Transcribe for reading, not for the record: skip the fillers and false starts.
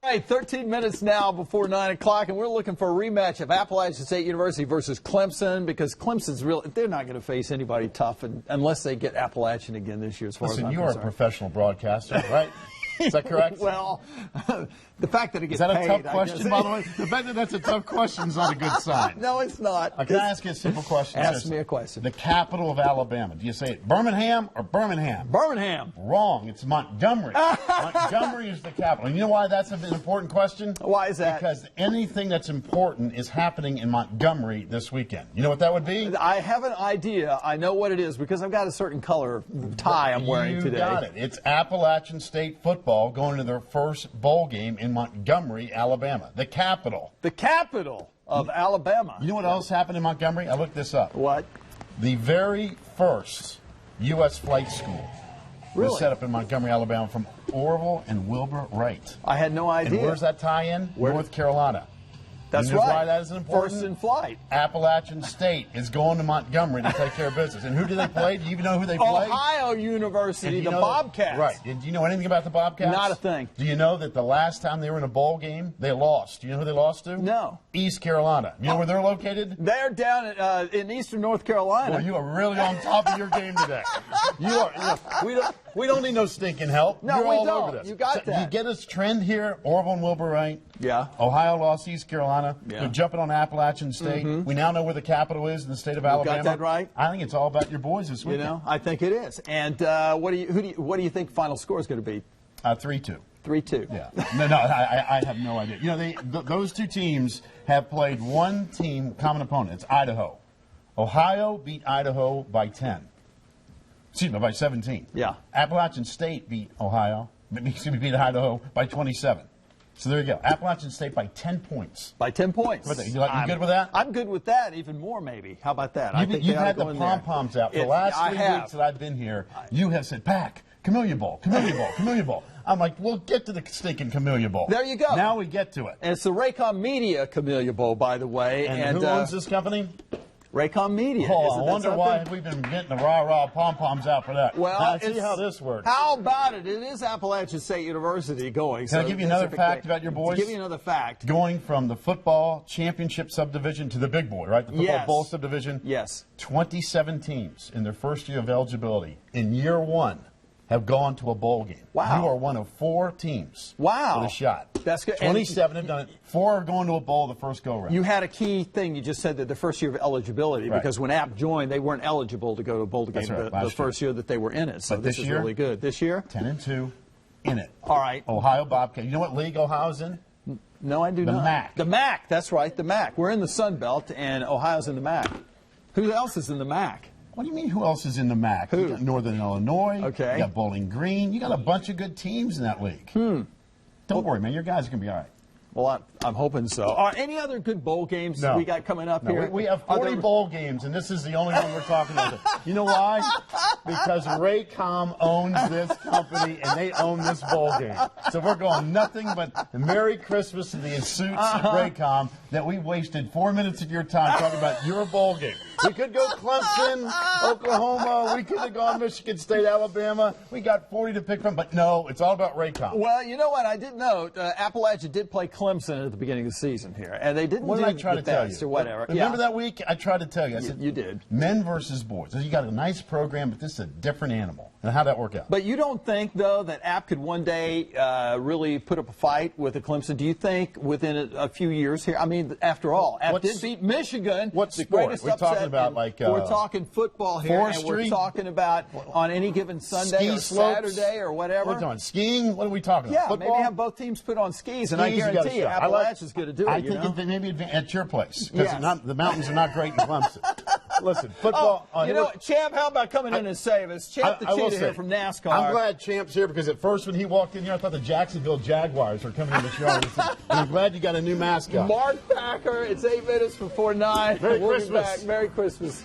All right, 13 minutes now before 9 o'clock, and we're looking for a rematch of Appalachian State University versus Clemson, because Clemson's they're not going to face anybody tough unless they get Appalachian again this year, as far as I'm you are concerned. a professional broadcaster, right? Is that correct? Well, the fact that it gets paid. Is that a tough question, by the way? The fact that that's a tough question is not a good sign. No, it's not. Can I ask you a simple question? Ask me a question. The capital of Alabama. Do you say it Birmingham or Birmingham? Birmingham. Wrong. It's Montgomery. Montgomery is the capital. And you know why that's an important question? Why is that? Because anything that's important is happening in Montgomery this weekend. You know what that would be? I have an idea. I know what it is because I've got a certain color tie I'm wearing today. You got it. It's Appalachian State football going to their first bowl game in Montgomery, Alabama, the capital. The capital of Alabama. You know what else happened in Montgomery? I looked this up. What? The very first U.S. flight school was set up in Montgomery, Alabama from Orville and Wilbur Wright. I had no idea. And where's that tie in? North Carolina. That's right. Why that is important? First in flight. Appalachian State is going to Montgomery to take care of business. And who do they play? Do you even know who they play? Ohio University, the Bobcats. Right. Do you know anything about the Bobcats? Not a thing. Do you know that the last time they were in a bowl game, they lost? Do you know who they lost to? No. East Carolina. You know where they're located? They're down in eastern North Carolina. Well, you are really on top of your game today. We don't need no stinking help. No, You're we all don't. over this. You got that. You get us trend here. Orville and Wilbur Wright. Yeah. Ohio lost East Carolina. Yeah. They're jumping on Appalachian State. We now know where the capital is in the state of Alabama. Got that right. I think it's all about your boys this weekend. You know, I think it is. And what do you think final score is going to be? 3-2. 3-2. Yeah. No, I have no idea. You know, those two teams have played one team, common opponent. It's Idaho. Ohio beat Idaho by 10. Excuse me, by 17. Yeah. Appalachian State beat beat Idaho by 27. So there you go. Appalachian State by 10 points. By 10 points. You good with that? I'm good with that. Even more, maybe. How about that? You've had the pom-poms out. For the last 3 weeks that I've been here, you have said, Pack, Camellia Bowl, Camellia Bowl, Camellia Bowl. I'm like, we'll get to the stinking Camellia Bowl. There you go. Now we get to it. And it's the Raycom Media Camellia Bowl, by the way. And who owns this company? Raycom Media. Oh, I wonder why we've been getting the rah-rah pom-poms out for that. Well, now, see how this works. How about it? It is Appalachian State University going. Can I give you another fact about your boys? Give you another fact. Going from the football championship subdivision to the big boy, right? The football bowl subdivision. Yes. 27 teams in their first year of eligibility in year one have gone to a bowl game. Wow. You are one of 4 teams with a shot. That's good. 27 have done it. 4 are going to a bowl the first go-round. You had a key thing. You just said that the first year of eligibility, because when App joined, they weren't eligible to go to a bowl game the first year that they were in it. So this is really good. This year? 10-2 in it. All right. Ohio Bobcat. You know what league Ohio's in? No, I do not. The MAC. The MAC. That's right, the MAC. We're in the Sun Belt, and Ohio's in the MAC. Who else is in the MAC? What do you mean, who else is in the MAC? Who? You got Northern Illinois. Okay. You got Bowling Green. You got a bunch of good teams in that league. Don't worry, man. Your guys are going to be all right. Well, I'm hoping so. Any other good bowl games we got coming up here? We have 40 bowl games, and this is the only one we're talking about. You know why? Because Raycom owns this company, and they own this bowl game. So we're going nothing but Merry Christmas to the suits at Raycom that we wasted 4 minutes of your time talking about your bowl game. We could go Clemson, Oklahoma. We could have gone Michigan State, Alabama. We got 40 to pick from, but no, it's all about Raycom. Well, you know what? I did note Appalachia did play Clemson at the beginning of the season here, and they didn't do the try to tell best you? or whatever. Remember that week? I tried to tell you. I said, you did. Men versus boys. You got a nice program, but this is a different animal. And how'd that work out? But you don't think, though, that App could one day really put up a fight with the Clemson? Do you think within a few years here? I mean, after all, App did beat Michigan. What's the sport? greatest We're upset, talking about like we're talking football here, forestry? and we're talking about on any given Sunday or Saturday or whatever. We're talking skiing. What are we talking about? Yeah, Football? maybe have both teams put on skis, and I guarantee you, Appalachia's going to do it. I think maybe at your place because the mountains are not great in Clemson. Listen, football. You know what, Champ, how about coming in and save us? Champ the Cheetah here from NASCAR. I'm glad Champ's here because at first when he walked in here, I thought the Jacksonville Jaguars were coming in the show. And I'm glad you got a new mascot. Mark Packer, it's 8 minutes before 9. Merry We'll Christmas. be back. Merry Christmas.